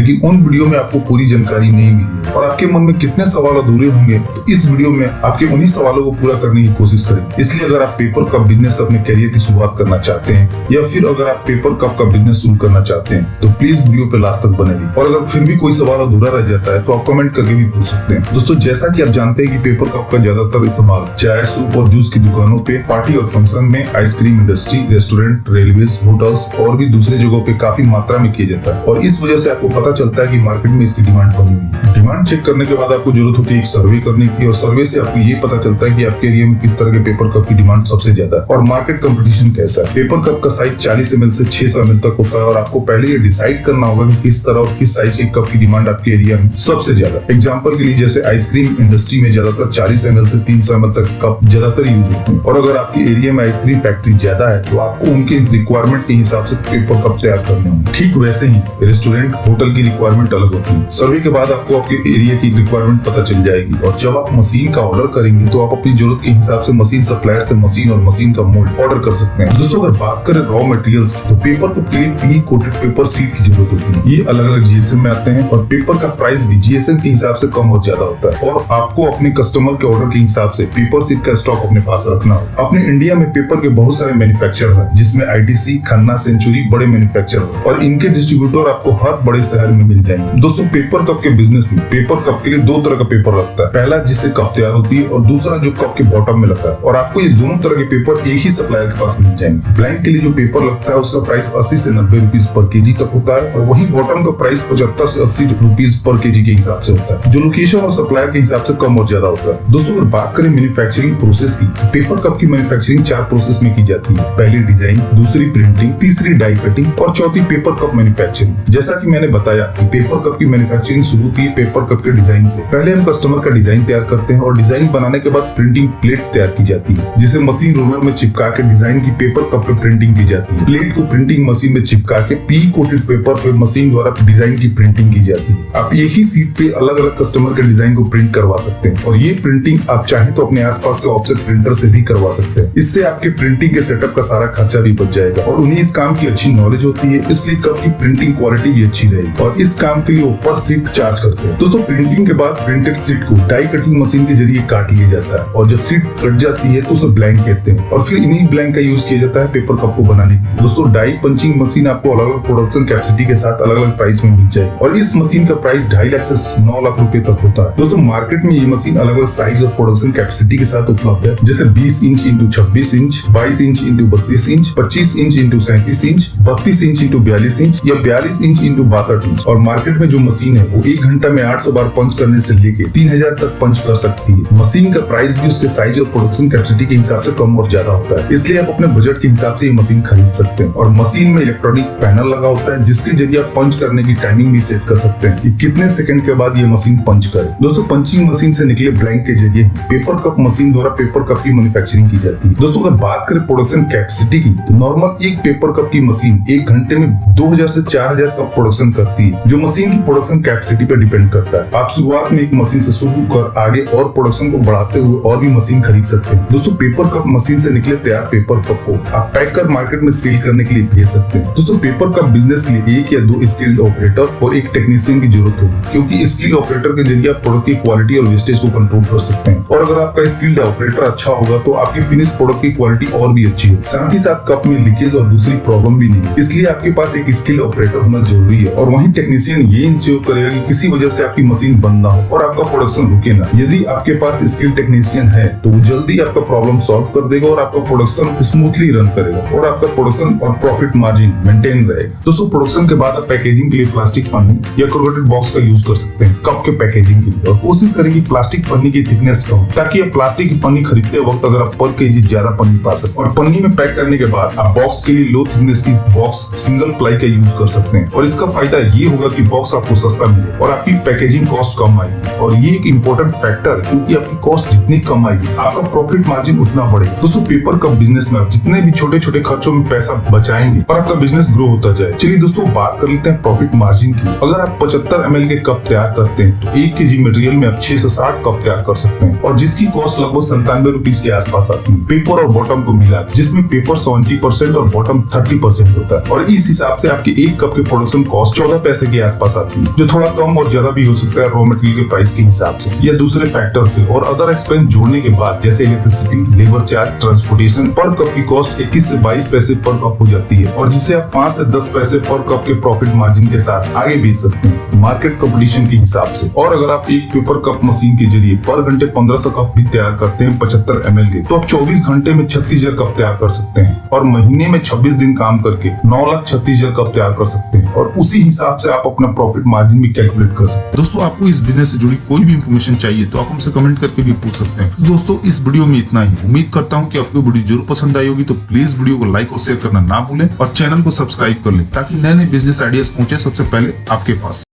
लेकिन उन वीडियो में आपको पूरी जानकारी नहीं मिली और आपके मन में कितने सवाल अधूरे होंगे, तो इस वीडियो में आपके उन्हीं सवालों को पूरा करने की कोशिश करें। इसलिए अगर आप पेपर कप बिजनेस अपने करियर की शुरुआत करना चाहते हैं या फिर अगर आप पेपर कप का बिजनेस शुरू करना चाहते हैं तो प्लीज वीडियो पे लास्ट तक बने रहिए। और अगर फिर भी कोई सवाल अधूरा रह जाता है तो आप कमेंट करके भी पूछ सकते हैं। दोस्तों, जैसा कि आप जानते हैं कि पेपर कप का ज्यादातर इस्तेमाल चाय, सूप और जूस की दुकानों पे, पार्टी और फंक्शन में, ice cream industry, restaurant, railways, hotels और भी दूसरे जगहों पे काफी मात्रा में किया जाता है और इस वजह से आपको पता चलता है कि मार्केट में इसकी डिमांड बनी हुई है। डिमांड चेक करने के बाद आपको जरूरत होती है एक सर्वे करने की और सर्वे से आपको ये पता चलता है कि आपके एरिया में किस तरह के पेपर कप की डिमांड सबसे ज्यादा है और मार्केट कंपटीशन कैसा है। पेपर कप का साइज 40 ml से 600 ml तक होता है और आपको पहले ये डिसाइड करना होगा कि किस तरह और किस साइज के कप की डिमांड आपके एरिया में सबसे ज्यादा। एग्जांपल के लिए जैसे आइसक्रीम इंडस्ट्री में ज्यादातर 40 ml से 300 ml तक कप ज्यादातर यूज होते हैं और अगर आपके एरिया में आइसक्रीम फैक्ट्री ज्यादा है तो आपको उनके रिक्वायरमेंट के हिसाब से पेपर कप तैयार करने होंगे। ठीक वैसे ही रेस्टोरेंट, होटल की रिक्वायरमेंट अलग होती है। सर्वे के बाद आपको आपके एरिया की रिक्वायरमेंट पता चल जाएगी और जब आप मशीन का ऑर्डर करेंगे तो आप अपनी जरूरत के हिसाब से मशीन सप्लायर से मशीन और मशीन का मोल्ड ऑर्डर कर सकते हैं। दोस्तों, अगर बात करें रॉ मटेरियल्स की तो पेपर कप के लिए पी कोटेड पेपर सीट की जरूरत होती है। ये अलग अलग जीएसएम में आते हैं और पेपर का प्राइस भी जीएसएम के हिसाब से कम और ज्यादा होता है और आपको अपने कस्टमर के ऑर्डर के हिसाब से पेपर सीट का स्टॉक अपने पास रखना होगा। अपने इंडिया में पेपर के बहुत सारे मैन्युफैक्चरर हैं जिसमें आईटीसी, खन्ना, सेंचुरी बड़े मैन्युफैक्चरर और इनके डिस्ट्रीब्यूटर आपको हर बड़े शहर में मिल जाएंगे। दोस्तों, पेपर कप के बिजनेस में पेपर कप के लिए दो तरह का पेपर लगता है। पहला जिससे कप तैयार होती है और दूसरा जो कप के बॉटम में लगता है और आपको ये दोनों तरह के पेपर एक ही सप्लायर के पास मिल जाएंगे। ब्लैंक के लिए जो पेपर लगता है उसका प्राइस 80 से 90 रुपीज पर केजी तक होता है और वही बॉटम का प्राइस 75 से 80 रुपीज पर केजी के हिसाब से होता है, जो लोकेशन और सप्लायर के हिसाब से कम और ज्यादा होता है। दोस्तों, अगर बात करें मैन्युफैक्चरिंग प्रोसेस की, पेपर कप की मैन्युफैक्चरिंग 4 प्रोसेस में की जाती है। पहली डिजाइन, दूसरी प्रिंटिंग, तीसरी डाई कटिंग और चौथी पेपर कप मैन्युफैक्चरिंग। जैसा कि मैंने बताया कि पेपर कप की मैन्युफैक्चरिंग शुरू होती है पेपर कप के डिजाइन से। पहले हम कस्टमर का डिजाइन तैयार करते हैं और डिजाइन बनाने के बाद प्रिंटिंग प्लेट तैयार की जाती है जिसे मशीन रोलर में चिपका के डिजाइन की पेपर कप पे प्रिंटिंग की जाती है। प्लेट को प्रिंटिंग मशीन में चिपका के पी कोटेड पेपर पे मशीन द्वारा डिजाइन की प्रिंटिंग की जाती है। आप एक ही सीट पे अलग अलग कस्टमर के डिजाइन को प्रिंट करवा सकते हैं और ये प्रिंटिंग आप चाहें तो अपने आसपास के ऑफसेट प्रिंटर से भी करवा सकते हैं। इससे आपके प्रिंटिंग के सेटअप का सारा खर्चा भी बच जाएगा और उन्हें इस काम की अच्छी नॉलेज होती है, इसलिए कप की प्रिंटिंग क्वालिटी भी अच्छी रहेगी और इस काम के लिए ऊपर सीट चार्ज करते हैं। दोस्तों, प्रिंटिंग के बाद प्रिंटेड सीट को डाई कटिंग मशीन के जरिए काट लिया जाता है और जब सीट कट जाती है तो उसे ब्लैंक कहते हैं और फिर इन्हीं ब्लैंक का यूज किया जाता है पेपर कप को बनाने के लिए। दोस्तों, डाई पंचिंग मशीन आपको अलग अलग प्रोडक्शन कैपेसिटी के साथ अलग अलग प्राइस में मिल जाएगी और इस मशीन का प्राइस 2.5 लाख से 9 लाख रुपए तक होता है। दोस्तों, मार्केट में ये मशीन अलग अलग साइज और प्रोडक्शन कैपेसिटी के साथ उपलब्ध है, जैसे 20 inch into 26 inch, 22 inch into 32 inch, 25 inch into 37 inch, 32 inch into 42 inch या 42 इंच इंटू 62 इंच। और मार्केट में जो मशीन है वो 1 घंटा में 800 बार पंच करने से लेके 3000 तक पंच कर सकती है। मशीन का प्राइस भी उसके साइज और प्रोडक्शन कैपेसिटी के हिसाब से कम और ज्यादा होता है, इसलिए आप अपने बजट के हिसाब से ये मशीन खरीद सकते हैं। और मशीन में इलेक्ट्रॉनिक पैनल लगा होता है जिसके जरिए आप पंच करने की टाइमिंग भी सेट कर सकते हैं कि कितने सेकंड के बाद ये मशीन पंच करे। दोस्तों, पंचिंग मशीन से निकले ब्लैंक के जरिए पेपर कप मशीन द्वारा पेपर कप की मैन्युफैक्चरिंग की जाती है। दोस्तों, अगर बात करें प्रोडक्शन कैपेसिटी की तो नॉर्मल एक पेपर कप की मशीन 1 घंटे में 2000 से 4000 कप प्रोडक्शन करती है, जो मशीन की प्रोडक्शन कैपेसिटी पर डिपेंड करता है। आप शुरुआत में एक मशीन से शुरू कर आगे और प्रोडक्शन को बढ़ाते हुए और भी मशीन खरीद सकते हैं। दोस्तों, पेपर कप मशीन से निकले तैयार पेपर कप को आप पैक कर मार्केट में सेल करने के लिए भेज सकते हैं। दोस्तों, पेपर कप बिजनेस के लिए 1 या 2 स्किल्ड ऑपरेटर और एक टेक्नीशियन की जरूरत होगी, क्योंकि स्किल्ड ऑपरेटर के जरिए आप प्रोडक्ट की क्वालिटी और वेस्टेज को कंट्रोल कर सकते हैं और अगर आपका स्किल्ड ऑपरेटर अच्छा होगा तो आपकी फिनिश प्रोडक्ट की क्वालिटी और भी अच्छी होगी। साथ ही साथ कप में लीकेज और दूसरी प्रॉब्लम भी नहीं, इसलिए आपके पास एक स्किल्ड ऑपरेटर होना जरूरी है। और वहीं टेक्नीशियन ये इंश्योर करेगा कि किसी वजह से आपकी मशीन बंद ना हो और आपका प्रोडक्शन रुके ना। यदि आपके पास स्किल्ड टेक्नीशियन है तो वो जल्दी आपका प्रॉब्लम सॉल्व कर देगा और आपका प्रोडक्शन स्मूथली रन करेगा और आपका प्रोडक्शन और प्रॉफिट मार्जिन मेंटेन रहेगा। दोस्तों, प्रोडक्शन के बाद आप पैकेजिंग के लिए प्लास्टिक पन्नी या कोरुगेटेड बॉक्स का यूज कर सकते हैं कप के पैकेजिंग के लिए और कोशिश करें कि प्लास्टिक पन्नी की थिकनेस कम, ताकि आप प्लास्टिक की पन्नी खरीदते वक्त अगर आप पर केजी ज्यादा पन्नी पा सकते हैं। और पन्नी में पैक करने के बाद आप बॉक्स के लिए लो थिकनेस की बॉक्स सिंगल प्लाई का यूज कर सकते हैं और इसका फायदा ये होगा कि बॉक्स आपको सस्ता मिले और आपकी पैकेजिंग कॉस्ट कम आएगी और ये एक इम्पोर्टेंट फैक्टर है, क्योंकि आपकी कॉस्ट जितनी कम आएगी आपका प्रॉफिट मार्जिन उतना बढ़ेगा। दोस्तों, पेपर कप बिजनेस में जितने भी छोटे छोटे खर्चों में पैसा बचाएंगे और आपका बिजनेस ग्रो होता जाए। चलिए दोस्तों, बात कर लेते हैं प्रॉफिट मार्जिन की। अगर आप 75 ml के कप तैयार करते हैं तो 1 kg मटेरियल में आप 6 से 7 कप तैयार कर सकते हैं और जिसकी कॉस्ट लगभग 97 रुपीज के आसपास आती है पेपर और बॉटम को मिला, जिसमें पेपर 70% और बॉटम 30% होता है और इस हिसाब से आपके 1 कप के प्रोडक्शन कॉस्ट 14 पैसे पैसे के आसपास आती है, जो थोड़ा कम और ज्यादा भी हो सकता है रॉ मटेरियल के प्राइस के हिसाब से या दूसरे फैक्टर से। और अदर एक्सपेंस जोड़ने के बाद जैसे इलेक्ट्रिसिटी, लेबर चार्ज, ट्रांसपोर्टेशन, पर कप की कॉस्ट 21 से 22 पैसे पर कप हो जाती है, और जिसे आप 5 से 10 पैसे पर कप के प्रॉफिट मार्जिन के साथ आगे बेच सकते हैं मार्केट कंपटीशन के हिसाब से। और अगर आप एक पेपर कप मशीन के जरिए पर घंटे 1500 कप भी तैयार करते हैं 75 ml के, तो आप 24 घंटे में 36,000 कप तैयार कर सकते हैं, और महीने में 26 दिन काम करके 9,36,000 कप तैयार कर सकते हैं, और उसी हिसाब से आप अपना प्रॉफिट मार्जिन भी कैलकुलेट कर सकते हैं। दोस्तों, आपको इस बिजनेस से जुड़ी कोई भी इंफॉर्मेशन चाहिए तो आप हमसे कमेंट करके भी पूछ सकते हैं। तो दोस्तों, इस वीडियो में इतना ही। उम्मीद करता हूँ कि आपको वीडियो जरूर पसंद आई होगी, तो प्लीज वीडियो को लाइक और शेयर करना ना भूलें, और चैनल को सब्सक्राइब कर लें ताकि नए नए बिजनेस आइडियाज पहुंचे सबसे पहले आपके पास।